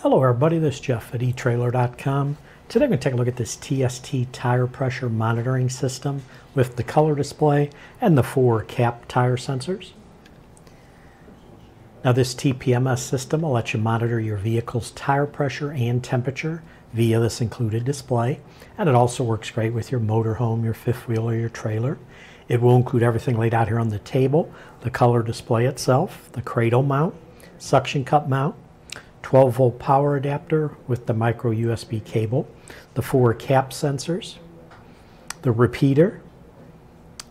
Hello everybody, this is Jeff at etrailer.com. Today I'm going to take a look at this TST tire pressure monitoring system with the color display and the 4 cap tire sensors. Now this TPMS system will let you monitor your vehicle's tire pressure and temperature via this included display, and it also works great with your motorhome, your fifth wheel, or your trailer. It will include everything laid out here on the table: the color display itself, the cradle mount, suction cup mount, 12-volt power adapter with the micro USB cable, the 4 cap sensors, the repeater,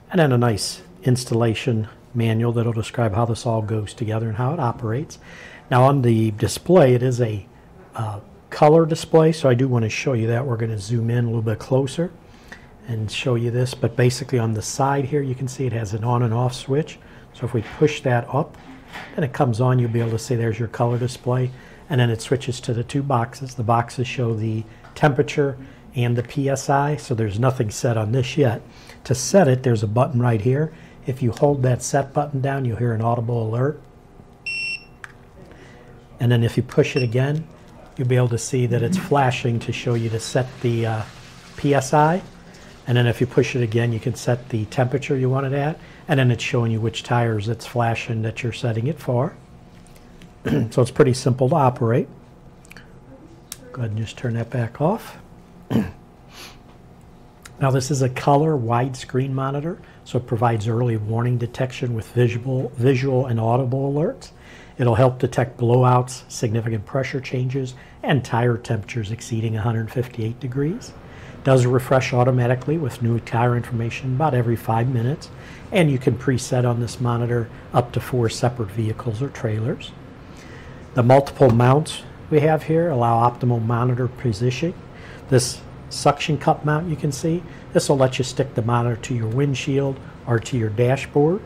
and then a nice installation manual that will describe how this all goes together and how it operates. Now on the display, it is a color display, so I do want to show you that. We're going to zoom in a little bit closer and show you this, but basically on the side here you can see it has an on and off switch. So if we push that up and it comes on, you'll be able to see there's your color display. And then it switches to the 2 boxes. The boxes show the temperature and the PSI, so there's nothing set on this yet. To set it, there's a button right here. If you hold that set button down, you'll hear an audible alert. And then if you push it again, you'll be able to see that it's flashing to show you to set the PSI. And then if you push it again, you can set the temperature you want it at. And then it's showing you which tires it's flashing that you're setting it for. So it's pretty simple to operate. Go ahead and just turn that back off. Now this is a color widescreen monitor, so it provides early warning detection with visual and audible alerts. It'll help detect blowouts, significant pressure changes, and tire temperatures exceeding 158 degrees. It does refresh automatically with new tire information about every 5 minutes, and you can preset on this monitor up to 4 separate vehicles or trailers. The multiple mounts we have here allow optimal monitor positioning. This suction cup mount you can see, this will let you stick the monitor to your windshield or to your dashboard,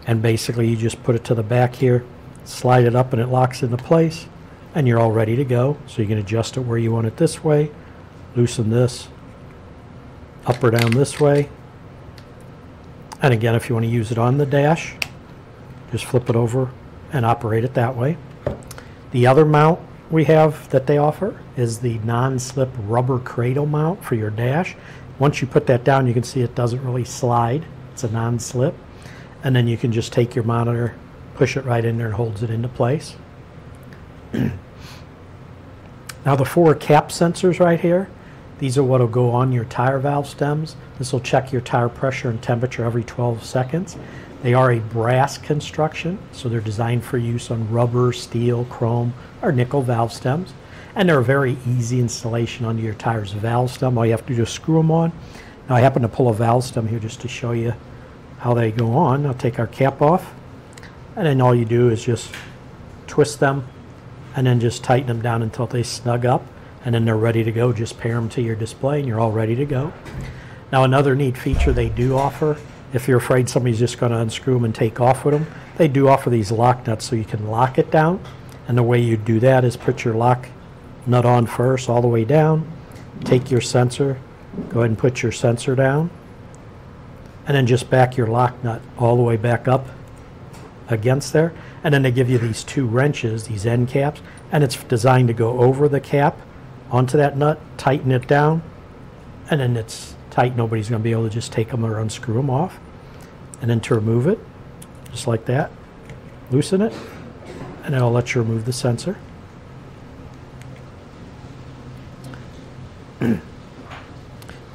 and basically you just put it to the back here, slide it up, and it locks into place, and you're all ready to go. So you can adjust it where you want it this way, loosen this, up or down this way, and again if you want to use it on the dash, just flip it over and operate it that way. The other mount we have that they offer is the non-slip rubber cradle mount for your dash. Once you put that down, you can see it doesn't really slide. It's a non-slip. And then you can just take your monitor, push it right in there, and holds it into place. Now the 4 cap sensors right here, these are what will go on your tire valve stems. This will check your tire pressure and temperature every 12 seconds. They are a brass construction, so they're designed for use on rubber, steel, chrome, or nickel valve stems. And they're a very easy installation onto your tire's valve stem. All you have to do is screw them on. Now I happen to pull a valve stem here just to show you how they go on. I'll take our cap off, and then all you do is just twist them and then just tighten them down until they snug up, and then they're ready to go. Just pair them to your display and you're all ready to go. Now another neat feature they do offer, if you're afraid somebody's just going to unscrew them and take off with them, they do offer these lock nuts so you can lock it down. And the way you do that is put your lock nut on first all the way down, take your sensor, go ahead and put your sensor down, and then just back your lock nut all the way back up against there. And then they give you these 2 wrenches, these end caps, and it's designed to go over the cap onto that nut, tighten it down, and then it's tight. Nobody's going to be able to just take them or unscrew them off. And then to remove it, just like that, loosen it, and then I'll let you remove the sensor.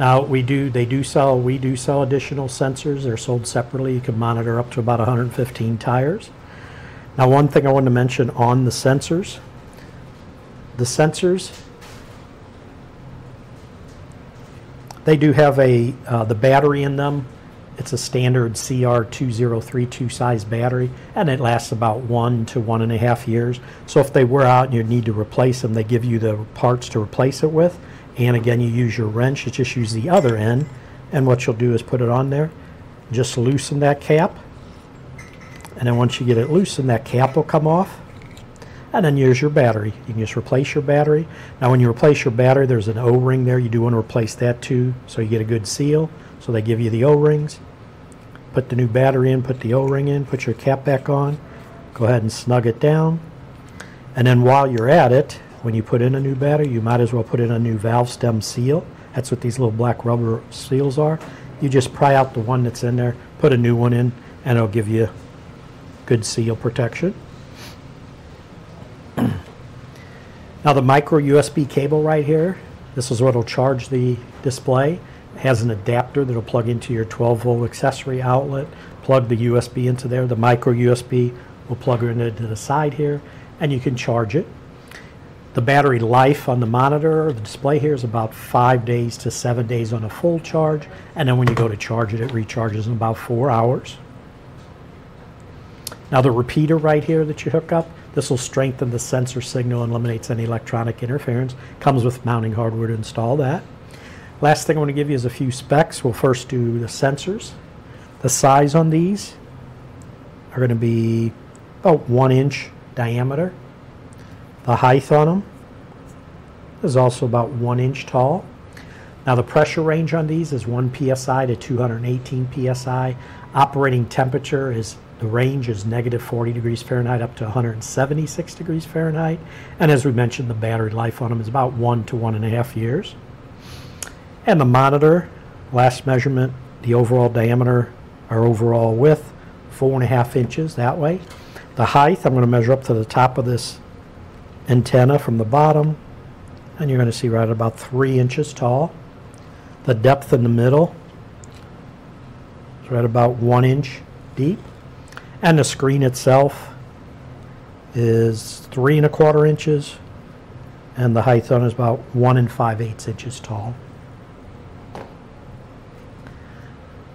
Now we do sell additional sensors. They're sold separately. You can monitor up to about 115 tires. Now one thing I wanted to mention on the sensors, they do have the battery in them. It's a standard CR2032 size battery, and it lasts about 1 to 1.5 years. So if they wear out and you need to replace them, they give you the parts to replace it with. And again, you use your wrench. You just use the other end, and what you'll do is put it on there, just loosen that cap, and then once you get it loosened, that cap will come off. And then here's your battery. You can just replace your battery. Now when you replace your battery, there's an O-ring there. You do want to replace that too, so you get a good seal. So they give you the O-rings. Put the new battery in, put the O-ring in, put your cap back on. Go ahead and snug it down. And then while you're at it, when you put in a new battery, you might as well put in a new valve stem seal. That's what these little black rubber seals are. You just pry out the one that's in there, put a new one in, and it'll give you good seal protection. Now the micro USB cable right here, this is what will charge the display. It has an adapter that will plug into your 12-volt accessory outlet, plug the USB into there. The micro USB will plug it into the side here, and you can charge it. The battery life on the monitor or the display here is about 5 days to 7 days on a full charge, and then when you go to charge it, it recharges in about 4 hours. Now the repeater right here that you hook up, this will strengthen the sensor signal and eliminates any electronic interference. Comes with mounting hardware to install that. Last thing I want to give you is a few specs. We'll first do the sensors. The size on these are going to be about 1 inch diameter. The height on them is also about 1 inch tall. Now the pressure range on these is 1 psi to 218 psi. Operating temperature is, the range is negative 40 degrees Fahrenheit up to 176 degrees Fahrenheit. And as we mentioned, the battery life on them is about 1 to 1.5 years. And the monitor, last measurement, the overall diameter or overall width, 4.5 inches that way. The height, I'm going to measure up to the top of this antenna from the bottom, and you're going to see right at about 3 inches tall. The depth in the middle is right about 1 inch deep. And the screen itself is 3 1/4 inches, and the height on it is about 1 5/8 inches tall.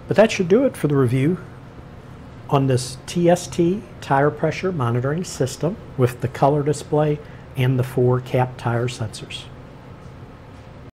But that should do it for the review on this TST tire pressure monitoring system with the color display and the 4 cap tire sensors.